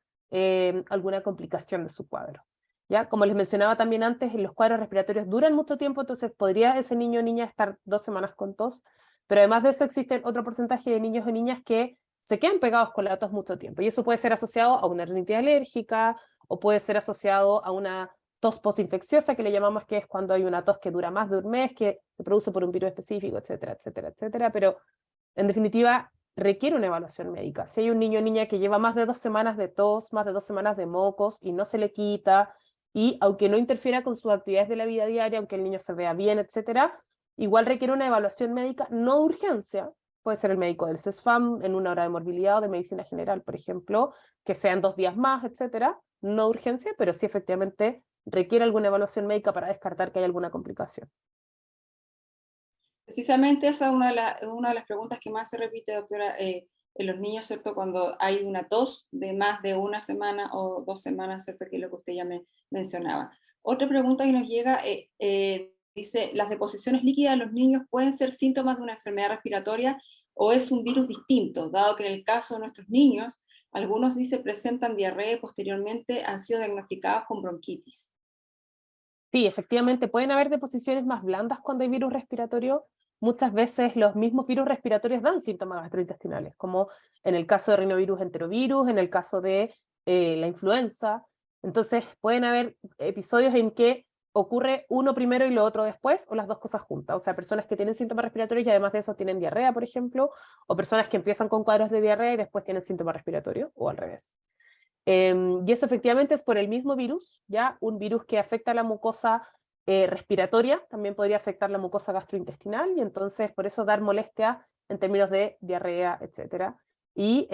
alguna complicación de su cuadro. ¿Ya? Como les mencionaba también antes, los cuadros respiratorios duran mucho tiempo, entonces podría ese niño o niña estar 2 semanas con tos, pero además de eso existe otro porcentaje de niños o niñas que se quedan pegados con la tos mucho tiempo, y eso puede ser asociado a una rinitis alérgica, o puede ser asociado a una tos postinfecciosa, que le llamamos, que es cuando hay una tos que dura más de un mes, que se produce por un virus específico, etcétera, etcétera, etcétera, pero en definitiva requiere una evaluación médica. Si hay un niño o niña que lleva más de 2 semanas de tos, más de 2 semanas de mocos y no se le quita, y aunque no interfiera con sus actividades de la vida diaria, aunque el niño se vea bien, etcétera, igual requiere una evaluación médica, no de urgencia, puede ser el médico del CESFAM en una hora de morbilidad o de medicina general, por ejemplo, que sean 2 días más, etcétera, no urgencia, pero sí efectivamente requiere alguna evaluación médica para descartar que hay alguna complicación. Precisamente esa es una de las preguntas que más se repite, doctora, en los niños, ¿cierto? Cuando hay una tos de más de 1 semana o 2 semanas, ¿cierto? Que es lo que usted ya me mencionaba. Otra pregunta que nos llega dice, ¿las deposiciones líquidas en los niños pueden ser síntomas de una enfermedad respiratoria o es un virus distinto? Dado que en el caso de nuestros niños, algunos, dice, presentan diarrea y posteriormente han sido diagnosticados con bronquitis. Sí, efectivamente, pueden haber deposiciones más blandas cuando hay virus respiratorio. Muchas veces los mismos virus respiratorios dan síntomas gastrointestinales, como en el caso de rinovirus enterovirus, en el caso de la influenza. Entonces, pueden haber episodios en que ocurre uno primero y lo otro después, o las dos cosas juntas. O sea, personas que tienen síntomas respiratorios y además de eso tienen diarrea, por ejemplo, o personas que empiezan con cuadros de diarrea y después tienen síntomas respiratorios, o al revés. Y eso efectivamente es por el mismo virus, ¿ya? Un virus que afecta a la mucosa respiratoria, también podría afectar la mucosa gastrointestinal, y entonces por eso dar molestia en términos de diarrea, etc. Y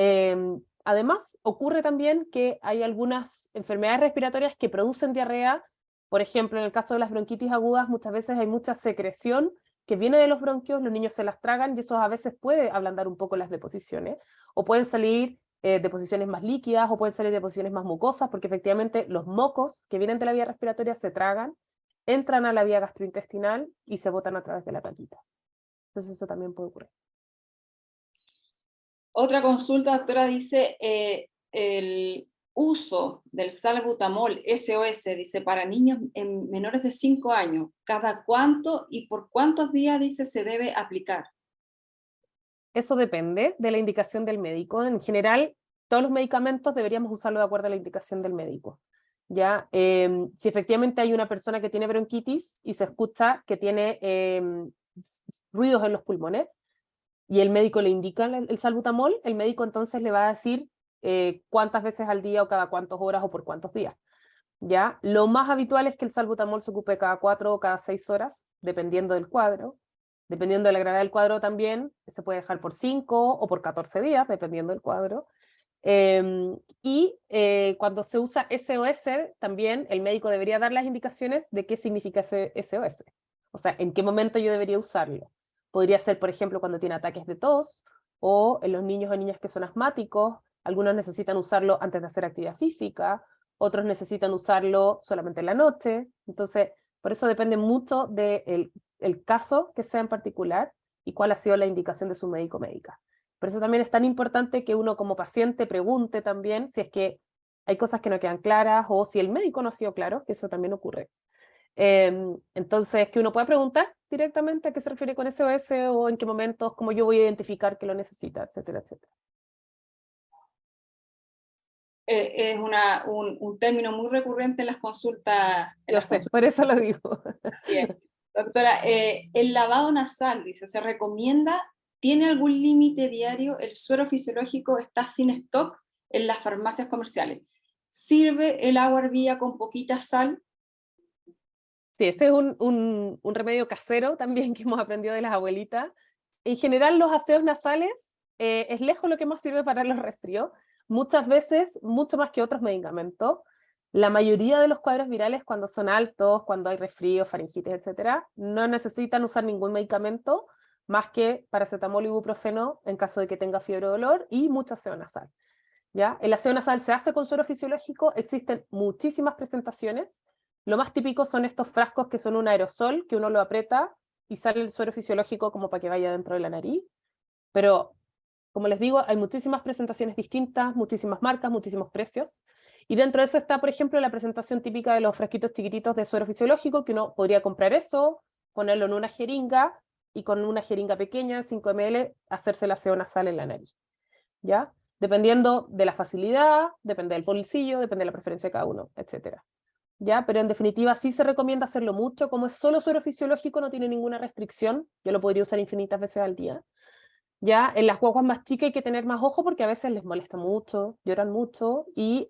además ocurre también que hay algunas enfermedades respiratorias que producen diarrea, por ejemplo, en el caso de las bronquitis agudas, muchas veces hay mucha secreción que viene de los bronquios, los niños se las tragan, y eso a veces puede ablandar un poco las deposiciones, o pueden salir deposiciones más líquidas o pueden salir deposiciones más mucosas, porque efectivamente los mocos que vienen de la vía respiratoria se tragan, entran a la vía gastrointestinal y se botan a través de la caquita. Entonces eso también puede ocurrir. Otra consulta, doctora, dice, el uso del salbutamol SOS, dice, para niños menores de 5 años, ¿cada cuánto y por cuántos días, dice, se debe aplicar? Eso depende de la indicación del médico. En general, todos los medicamentos deberíamos usarlo de acuerdo a la indicación del médico. ¿Ya? Si efectivamente hay una persona que tiene bronquitis y se escucha que tiene ruidos en los pulmones y el médico le indica el salbutamol, el médico entonces le va a decir cuántas veces al día o cada cuántas horas o por cuántos días. ¿Ya? Lo más habitual es que el salbutamol se ocupe cada 4 o cada 6 horas, dependiendo del cuadro. Dependiendo de la gravedad del cuadro también, se puede dejar por 5 o por 14 días, dependiendo del cuadro. Cuando se usa SOS, también el médico debería dar las indicaciones de qué significa ese SOS. O sea, en qué momento yo debería usarlo. Podría ser, por ejemplo, cuando tiene ataques de tos, o en los niños o niñas que son asmáticos. Algunos necesitan usarlo antes de hacer actividad física, otros necesitan usarlo solamente en la noche. Entonces, por eso depende mucho del el caso que sea en particular y cuál ha sido la indicación de su médico o médica. Por eso también es tan importante que uno como paciente pregunte también si es que hay cosas que no quedan claras o si el médico no ha sido claro, que eso también ocurre. Entonces, que uno pueda preguntar directamente a qué se refiere con SOS o en qué momentos, cómo yo voy a identificar que lo necesita, etcétera, etcétera. Es un término muy recurrente en las consultas. Yo sé, por eso lo digo. Así es. Doctora, el lavado nasal, dice, ¿se recomienda? ¿Tiene algún límite diario? ¿El suero fisiológico está sin stock en las farmacias comerciales? ¿Sirve el agua hervida con poquita sal? Sí, ese es un remedio casero también que hemos aprendido de las abuelitas. En general, los aseos nasales es lejos lo que más sirve para los resfríos, muchas veces mucho más que otros medicamentos. La mayoría de los cuadros virales, cuando son altos, cuando hay resfrío, faringitis, etcétera, no necesitan usar ningún medicamento más que paracetamol y ibuprofeno en caso de que tenga fiebre o dolor y mucho aseo nasal. ¿Ya? El aseo nasal se hace con suero fisiológico, existen muchísimas presentaciones. Lo más típico son estos frascos que son un aerosol, que uno lo aprieta y sale el suero fisiológico como para que vaya dentro de la nariz. Pero, como les digo, hay muchísimas presentaciones distintas, muchísimas marcas, muchísimos precios. Y dentro de eso está, por ejemplo, la presentación típica de los frasquitos chiquititos de suero fisiológico, que uno podría comprar eso, ponerlo en una jeringa, y con una jeringa pequeña, 5 ml, hacerse el aseo nasal en la nariz. ¿Ya? Dependiendo de la facilidad, depende del bolsillo, depende de la preferencia de cada uno, etcétera. ¿Ya? Pero en definitiva sí se recomienda hacerlo mucho, como es solo suero fisiológico, no tiene ninguna restricción, yo lo podría usar infinitas veces al día. Ya en las guaguas más chicas hay que tener más ojo porque a veces les molesta mucho, lloran mucho y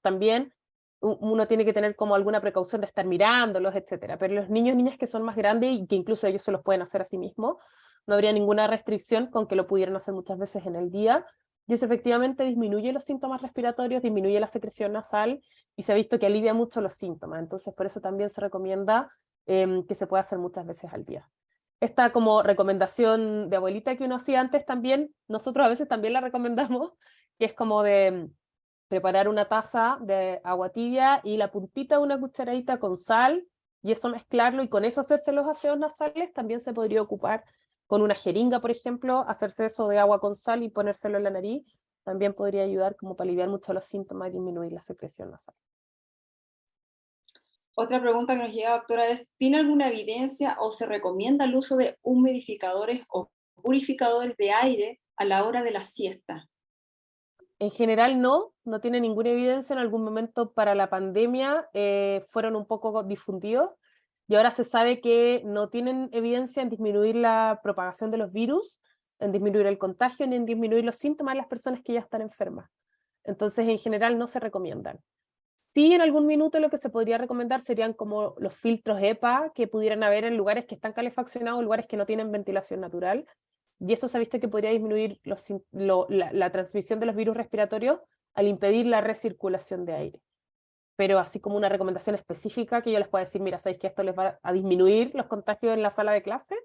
también uno tiene que tener como alguna precaución de estar mirándolos, etcétera. Pero los niños y niñas que son más grandes y que incluso ellos se los pueden hacer a sí mismos, no habría ninguna restricción con que lo pudieran hacer muchas veces en el día. Y eso efectivamente disminuye los síntomas respiratorios, disminuye la secreción nasal y se ha visto que alivia mucho los síntomas. Entonces por eso también se recomienda que se pueda hacer muchas veces al día. Esta como recomendación de abuelita que uno hacía antes también, nosotros a veces también la recomendamos, que es como de preparar una taza de agua tibia y la puntita de una cucharadita con sal, y eso mezclarlo y con eso hacerse los aseos nasales. También se podría ocupar con una jeringa, por ejemplo, hacerse eso de agua con sal y ponérselo en la nariz. También podría ayudar como para aliviar mucho los síntomas y disminuir la secreción nasal. Otra pregunta que nos llega, doctora, es, ¿tiene alguna evidencia o se recomienda el uso de humidificadores o purificadores de aire a la hora de la siesta? En general no tiene ninguna evidencia. En algún momento para la pandemia fueron un poco difundidos y ahora se sabe que no tienen evidencia en disminuir la propagación de los virus, en disminuir el contagio, ni en disminuir los síntomas de las personas que ya están enfermas. Entonces, en general no se recomiendan. Sí, en algún minuto lo que se podría recomendar serían como los filtros EPA que pudieran haber en lugares que están calefaccionados, lugares que no tienen ventilación natural, y eso se ha visto que podría disminuir la transmisión de los virus respiratorios al impedir la recirculación de aire. Pero así como una recomendación específica que yo les pueda decir, mira, ¿sabéis que esto les va a disminuir los contagios en la sala de clase?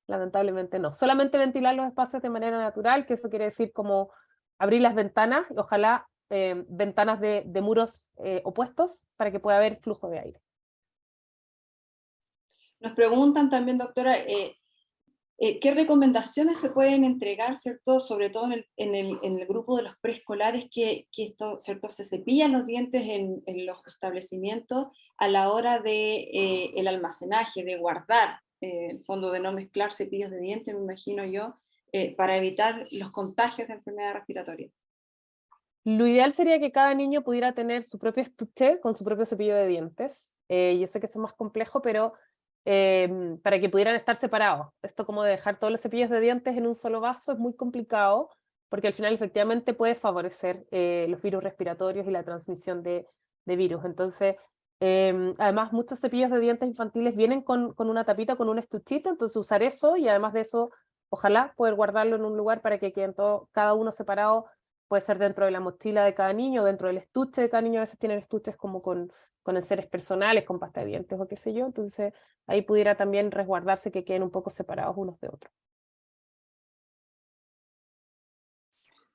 Lamentablemente no. Solamente ventilar los espacios de manera natural, que eso quiere decir como abrir las ventanas, y ojalá ventanas de muros opuestos para que pueda haber flujo de aire. Nos preguntan también, doctora, ¿qué recomendaciones se pueden entregar, ¿cierto? Sobre todo en el grupo de los preescolares, que esto, ¿cierto? Se cepillan los dientes en los establecimientos a la hora de el almacenaje, de guardar, en el fondo de no mezclar cepillos de dientes, me imagino yo, para evitar los contagios de enfermedad respiratoria. Lo ideal sería que cada niño pudiera tener su propio estuche con su propio cepillo de dientes. Yo sé que eso es más complejo, pero para que pudieran estar separados. Esto como de dejar todos los cepillos de dientes en un solo vaso es muy complicado, porque al final efectivamente puede favorecer los virus respiratorios y la transmisión de virus. Entonces, Además, muchos cepillos de dientes infantiles vienen con una tapita, con un estuchito, entonces usar eso, y además de eso, ojalá poder guardarlo en un lugar para que queden cada uno separado, puede ser dentro de la mochila de cada niño, dentro del estuche de cada niño. A veces tienen estuches como con enseres personales, con pasta de dientes o qué sé yo, entonces ahí pudiera también resguardarse, que queden un poco separados unos de otros.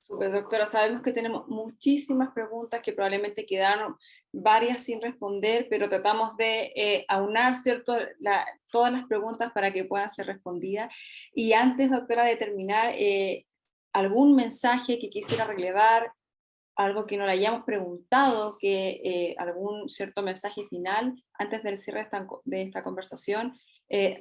Súper, doctora, sabemos que tenemos muchísimas preguntas que probablemente quedaron varias sin responder, pero tratamos de aunar, ¿cierto?, todas las preguntas para que puedan ser respondidas. Y antes, doctora, de terminar, ¿algún mensaje que quisiera relevar, algo que no le hayamos preguntado, algún cierto mensaje final antes del cierre de esta conversación,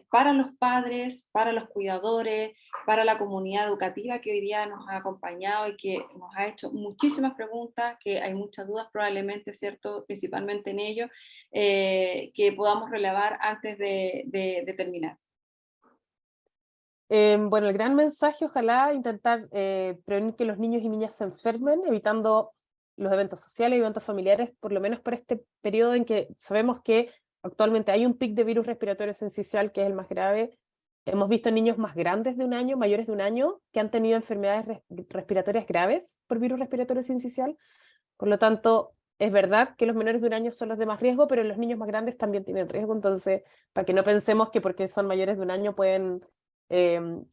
para los padres, para los cuidadores, para la comunidad educativa que hoy día nos ha acompañado y que nos ha hecho muchísimas preguntas, que hay muchas dudas probablemente, ¿cierto?, principalmente en ello, que podamos relevar antes de terminar? Bueno, el gran mensaje, ojalá intentar prevenir que los niños y niñas se enfermen, evitando los eventos sociales y eventos familiares, por lo menos por este periodo en que sabemos que actualmente hay un pic de virus respiratorio sincicial, que es el más grave. Hemos visto niños más grandes de un año, mayores de un año, que han tenido enfermedades respiratorias graves por virus respiratorio sincicial. Por lo tanto, es verdad que los menores de un año son los de más riesgo, pero los niños más grandes también tienen riesgo. Entonces, para que no pensemos que porque son mayores de un año pueden,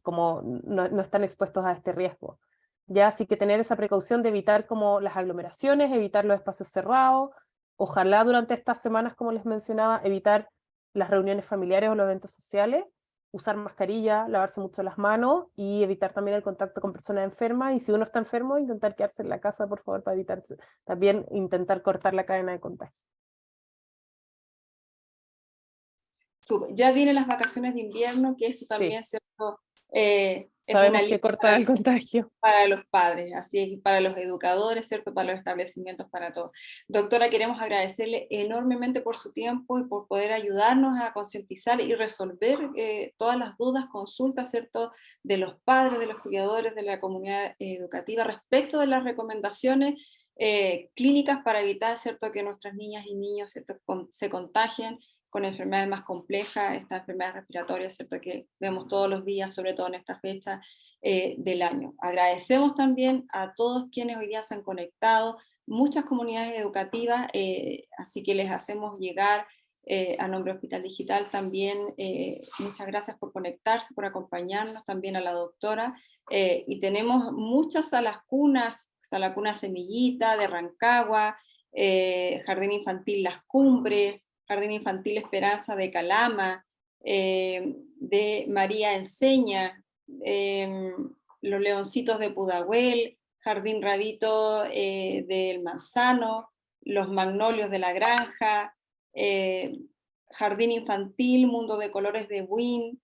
como no están expuestos a este riesgo. Ya, así que tener esa precaución de evitar como las aglomeraciones, evitar los espacios cerrados. Ojalá durante estas semanas, como les mencionaba, evitar las reuniones familiares o los eventos sociales, usar mascarilla, lavarse mucho las manos y evitar también el contacto con personas enfermas. Y si uno está enfermo, intentar quedarse en la casa, por favor, para evitar también intentar cortar la cadena de contagio. Súper. Ya vienen las vacaciones de invierno, que eso Sí, también, ¿cierto? Es una sabemos que ayuda corta el contagio. para los padres, así es, y para los educadores, ¿cierto?, para los establecimientos, para todos. Doctora, queremos agradecerle enormemente por su tiempo y por poder ayudarnos a concientizar y resolver todas las dudas, consultas, ¿cierto?, de los padres, de los cuidadores, de la comunidad educativa respecto de las recomendaciones clínicas para evitar, ¿cierto?, que nuestras niñas y niños, ¿cierto?, se contagien con enfermedades más complejas, estas enfermedades respiratorias, ¿cierto?, que vemos todos los días, sobre todo en esta fecha del año. Agradecemos también a todos quienes hoy día se han conectado, muchas comunidades educativas, así que les hacemos llegar a nombre de Hospital Digital también, muchas gracias por conectarse, por acompañarnos, también a la doctora, y tenemos muchas salas cunas, Sala Cuna Semillita de Rancagua, Jardín Infantil Las Cumbres, Jardín Infantil Esperanza de Calama, de María Enseña, Los Leoncitos de Pudahuel, Jardín Rabito del Manzano, Los Magnolios de la Granja, Jardín Infantil, Mundo de Colores de Buin,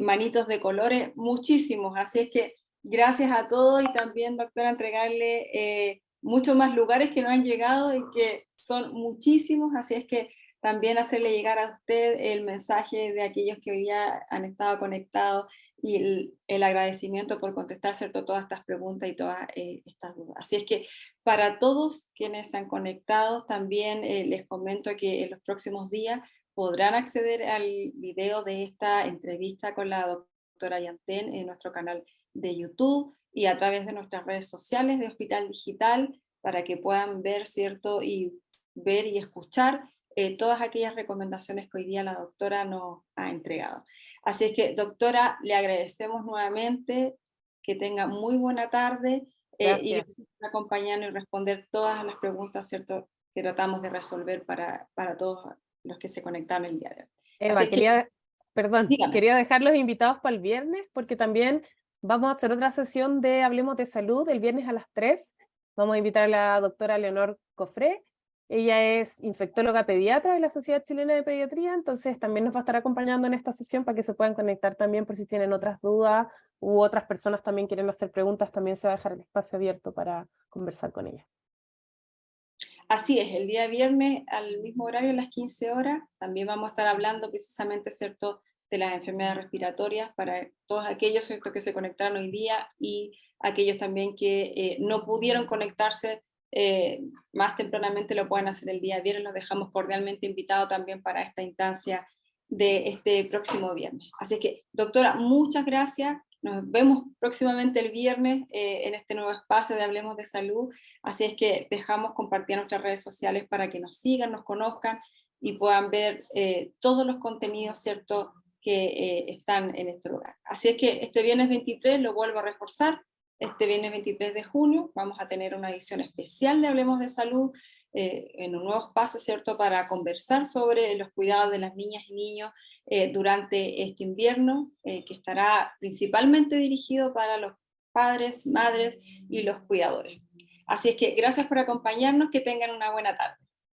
Manitos de Colores, muchísimos. Así es que gracias a todos y también, doctora, entregarle muchos más lugares que no han llegado y que son muchísimos, así es que también hacerle llegar a usted el mensaje de aquellos que hoy día han estado conectados y el agradecimiento por contestar, ¿cierto?, todas estas preguntas y todas estas dudas. Así es que para todos quienes se han conectado, también les comento que en los próximos días podrán acceder al video de esta entrevista con la doctora Yantén en nuestro canal de YouTube y a través de nuestras redes sociales de Hospital Digital para que puedan ver, ¿cierto?, y ver y escuchar todas aquellas recomendaciones que hoy día la doctora nos ha entregado. Así es que, doctora, le agradecemos nuevamente, que tenga muy buena tarde y Gracias. gracias por acompañarnos y responder todas las preguntas, ¿cierto?, que tratamos de resolver para todos los que se conectaron el día de hoy. Así Eva, es que, dígame. quería dejar los invitados para el viernes, porque también vamos a hacer otra sesión de Hablemos de Salud el viernes a las 3. Vamos a invitar a la doctora Leonor Cofré. Ella es infectóloga pediatra de la Sociedad Chilena de Pediatría, entonces también nos va a estar acompañando en esta sesión para que se puedan conectar también por si tienen otras dudas u otras personas también quieren hacer preguntas, también se va a dejar el espacio abierto para conversar con ella. Así es, el día viernes al mismo horario, a las 15 horas, también vamos a estar hablando precisamente, ¿cierto?, de las enfermedades respiratorias para todos aquellos, ¿cierto?, que se conectaron hoy día y aquellos también que no pudieron conectarse más tempranamente lo pueden hacer el día viernes. Los dejamos cordialmente invitados también para esta instancia de este próximo viernes. Así que, doctora, muchas gracias. Nos vemos próximamente el viernes en este nuevo espacio de Hablemos de Salud. Así es que dejamos compartir nuestras redes sociales para que nos sigan, nos conozcan y puedan ver todos los contenidos, ¿cierto?, que están en este lugar. Así es que este viernes 23, lo vuelvo a reforzar, este viernes 23 de junio vamos a tener una edición especial de Hablemos de Salud, en un nuevo espacio, ¿cierto?, para conversar sobre los cuidados de las niñas y niños durante este invierno, que estará principalmente dirigido para los padres, madres y los cuidadores. Así es que gracias por acompañarnos, que tengan una buena tarde.